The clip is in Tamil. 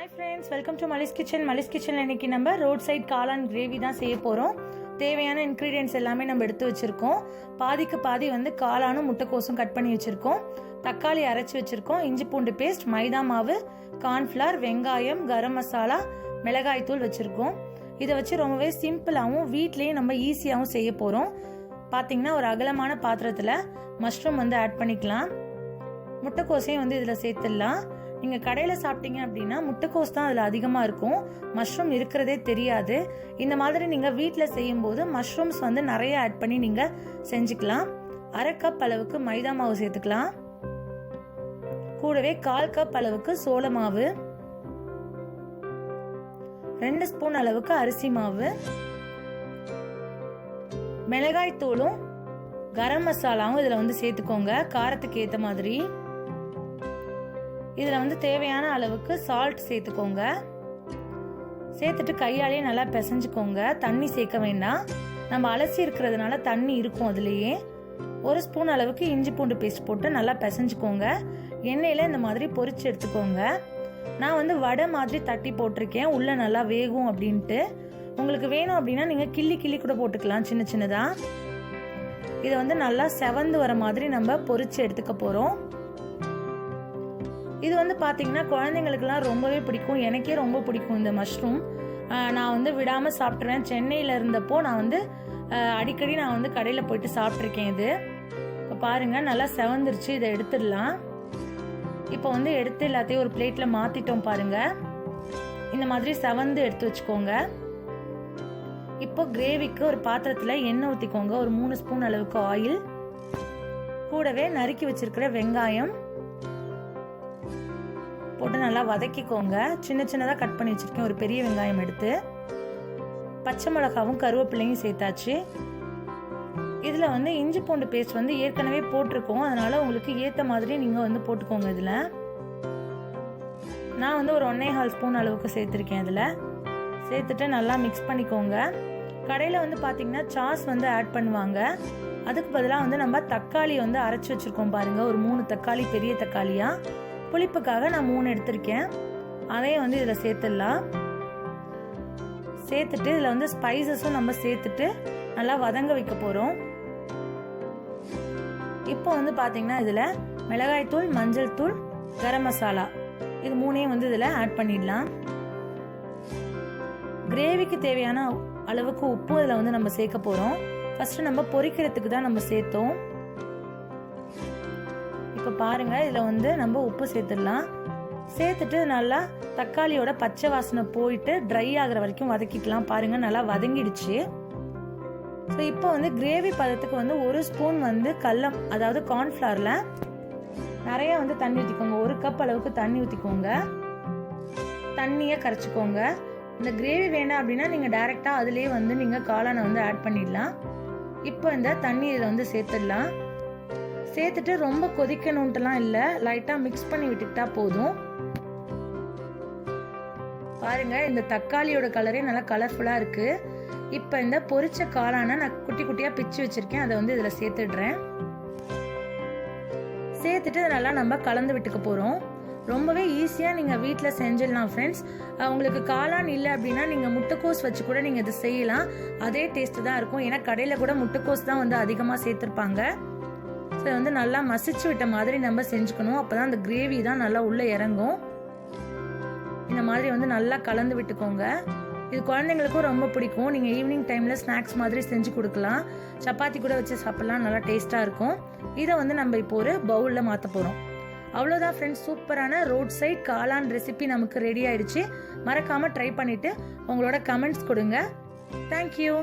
Hi friends, welcome to Mallis kitchen. Mallis kitchen இன்னைக்கு நம்ம roadside Kaalan gravy தான் செய்ய போறோம். தேவையான ingredients எல்லாமே நம்ம எடுத்து வச்சிருக்கோம். பாதிக்கு பாதி வந்து காளானும் முட்டைக்கோசும் கட் பண்ணி வச்சிருக்கோம். தக்காளி அரைச்சு வச்சிருக்கோம். இஞ்சி பூண்டு பேஸ்ட், மைதா மாவு, கார்ன் ஃப்ளவர், வெங்காயம், கரம் மசாலா, மிளகாய் தூள் வச்சிருக்கோம். இதை வச்சு ரொம்பவே சிம்பிளாகவும் வீட்லயே நம்ம ஈஸியாகவும் செய்ய போறோம். பாத்தீங்கன்னா ஒரு அகலமான பாத்திரத்துல மஷ்ரூம் வந்து ஆட் பண்ணிக்கலாம். முட்டைக்கோசையும் வந்து இதுல சேர்த்துடலாம். நீங்கள் கடையில் சாப்பிட்டீங்க அப்படின்னா முட்டைக்கோஸ் தான் அதில் அதிகமாக இருக்கும், மஷ்ரூம் இருக்கிறதே தெரியாது. இந்த மாதிரி நீங்கள் வீட்டில் செய்யும்போது மஷ்ரூம்ஸ் வந்து நிறைய ஆட் பண்ணி நீங்கள் செஞ்சுக்கலாம். 1/2 கப் அளவுக்கு மைதா மாவு சேர்த்துக்கலாம். கூடவே 1/4 கப் அளவுக்கு சோள மாவு, 2 ஸ்பூன் அளவுக்கு அரிசி மாவு, மிளகாய் தூளும் கரம் மசாலாவும் இதில் வந்து சேர்த்துக்கோங்க காரத்துக்கு ஏற்ற மாதிரி. இதில் வந்து தேவையான அளவுக்கு சால்ட் சேர்த்துக்கோங்க. சேர்த்துட்டு கையாலேயே நல்லா பிசைஞ்சுக்கோங்க. தண்ணி சேர்க்க வேண்டாம், நம்ம அலசி இருக்கிறதுனால தண்ணி இருக்கும் அதுலேயே. 1 ஸ்பூன் அளவுக்கு இஞ்சி பூண்டு பேஸ்ட் போட்டு நல்லா பிசைஞ்சுக்கோங்க. எண்ணெயில் இந்த மாதிரி பொரிச்சு எடுத்துக்கோங்க. நான் வந்து வடை மாதிரி தட்டி போட்டிருக்கேன், உள்ளே நல்லா வேகும் அப்படின்ட்டு. உங்களுக்கு வேணும் அப்படின்னா நீங்கள் கிள்ளி கிள்ளி கூட போட்டுக்கலாம் சின்ன சின்னதாக. இதை வந்து நல்லா செவந்து வர மாதிரி நம்ம பொரிச்சு எடுத்துக்க போகிறோம். இது வந்து பார்த்தீங்கன்னா குழந்தைங்களுக்குலாம் ரொம்பவே பிடிக்கும், எனக்கே ரொம்ப பிடிக்கும் இந்த மஷ்ரூம். நான் வந்து விடாமல் சாப்பிட்ருவேன். சென்னையில் இருந்தப்போ நான் வந்து அடிக்கடி நான் வந்து கடையில் போயிட்டு சாப்பிட்ருக்கேன். இது இப்போ பாருங்கள் நல்லா செவந்துருச்சு. இதை எடுத்துடலாம். இப்போ வந்து எடுத்து எல்லாத்தையும் ஒரு பிளேட்டில் மாற்றிட்டோம் பாருங்கள். இந்த மாதிரி செவந்து எடுத்து வச்சுக்கோங்க. இப்போ கிரேவிக்கு ஒரு பாத்திரத்தில் எண்ணெய் ஊற்றிக்கோங்க. ஒரு 3 ஸ்பூன் அளவுக்கு ஆயில், கூடவே நறுக்கி வச்சிருக்கிற வெங்காயம் போட்டு நல்லா வதக்கிக்கோங்க. சின்ன சின்னதாக கட் பண்ணி வச்சிருக்கேன் ஒரு பெரிய வெங்காயம் எடுத்து. பச்சை மிளகாவும் கருவேப்பிலையும் சேர்த்தாச்சு. இதில் வந்து இஞ்சி பூண்டு பேஸ்ட் வந்து ஏற்கனவே போட்டிருக்கோம், அதனால உங்களுக்கு ஏற்ற மாதிரி நீங்கள் வந்து போட்டுக்கோங்க. இதில் நான் வந்து ஒரு 1.25 ஸ்பூன் அளவுக்கு சேர்த்துருக்கேன். இதில் சேர்த்துட்டு நல்லா மிக்ஸ் பண்ணிக்கோங்க. கடையில் வந்து பார்த்தீங்கன்னா சாஸ் வந்து ஆட் பண்ணுவாங்க, அதுக்கு பதிலாக வந்து நம்ம தக்காளி வந்து அரைச்சி வச்சுருக்கோம் பாருங்கள். ஒரு 3 தக்காளி, பெரிய தக்காளியாக. புளிப்புக்காக நான் 3 எடுத்திருக்கேன். அதையும் வந்து இதில் சேர்த்துடலாம். சேர்த்துட்டு இதில் வந்து ஸ்பைசஸும் நம்ம சேர்த்துட்டு நல்லா வதங்க வைக்க போகிறோம். இப்போ வந்து பார்த்தீங்கன்னா இதில் மிளகாய் தூள், மஞ்சள் தூள், கரம் மசாலா இது 3ஐயும் வந்து இதில் ஆட் பண்ணிடலாம். கிரேவிக்கு தேவையான அளவுக்கு உப்பு இதில் வந்து நம்ம சேர்க்க போகிறோம். ஃபர்ஸ்ட் நம்ம பொரிக்கிறதுக்கு தான் நம்ம சேர்த்தோம். இப்போ பாருங்க இதில் வந்து நம்ம உப்பு சேர்த்துடலாம். சேர்த்துட்டு நல்லா தக்காளியோட பச்சை வாசனை போயிட்டு ட்ரை ஆகிற வரைக்கும் வதக்கிக்கலாம். பாருங்க நல்லா வதங்கிடுச்சு. ஸோ இப்போ வந்து கிரேவி பதத்துக்கு வந்து 1 ஸ்பூன் வந்து கல்லம், அதாவது கார்ன்ஃப்ளவரில் நிறைய வந்து தண்ணி ஊற்றிக்கோங்க. 1 கப் அளவுக்கு தண்ணி ஊற்றிக்கோங்க. தண்ணியை கரைச்சிக்கோங்க. இந்த கிரேவி வேண்டாம் அப்படின்னா நீங்கள் டைரெக்டாக அதுலேயே வந்து நீங்கள் காளானை வந்து ஆட் பண்ணிடலாம். இப்போ இந்த தண்ணி இதில் வந்து சேர்த்துடலாம். சேர்த்துட்டு ரொம்ப கொதிக்கணும்ட்டுலாம் இல்லை, லைட்டாக மிக்ஸ் பண்ணி விட்டுக்கிட்டா போதும். பாருங்க இந்த தக்காளியோட கலரே நல்லா கலர்ஃபுல்லாக இருக்கு. இப்போ இந்த பொரிச்ச காளானை நான் குட்டி குட்டியாக பிச்சு வச்சிருக்கேன், அதை வந்து இதில் சேர்த்துடுறேன். சேர்த்துட்டு நல்லா நம்ம கலந்து விட்டுக்க போகிறோம். ரொம்பவே ஈஸியாக நீங்கள் வீட்டில் செஞ்சிடலாம் ஃப்ரெண்ட்ஸ். உங்களுக்கு காளான் இல்லை அப்படின்னா நீங்கள் முட்டைக்கோஸ் வச்சு கூட நீங்கள் இதை செய்யலாம், அதே டேஸ்ட்டு தான் இருக்கும். ஏன்னா கடையில் கூட முட்டைக்கோஸ் தான் வந்து அதிகமாக சேர்த்துருப்பாங்க. ஸோ வந்து நல்லா மசிச்சு விட்ட மாதிரி நம்ம செஞ்சுக்கணும், அப்போ தான் அந்த கிரேவி தான் நல்லா உள்ளே இறங்கும். இந்த மாதிரி வந்து நல்லா கலந்து விட்டுக்கோங்க. இது குழந்தைங்களுக்கும் ரொம்ப பிடிக்கும். நீங்கள் ஈவினிங் டைமில் ஸ்நாக்ஸ் மாதிரி செஞ்சு கொடுக்கலாம், சப்பாத்தி கூட வச்சு சாப்பிட்லாம், நல்லா டேஸ்ட்டாக இருக்கும். இதை வந்து நம்ம இப்போ ஒரு பவுலில் மாற்ற போகிறோம். அவ்வளோதான் ஃப்ரெண்ட்ஸ், சூப்பரான ரோட் சைட் காளான் ரெசிபி நமக்கு ரெடி ஆயிடுச்சு. மறக்காமல் ட்ரை பண்ணிவிட்டு உங்களோட கமெண்ட்ஸ் கொடுங்க. தேங்க்யூ.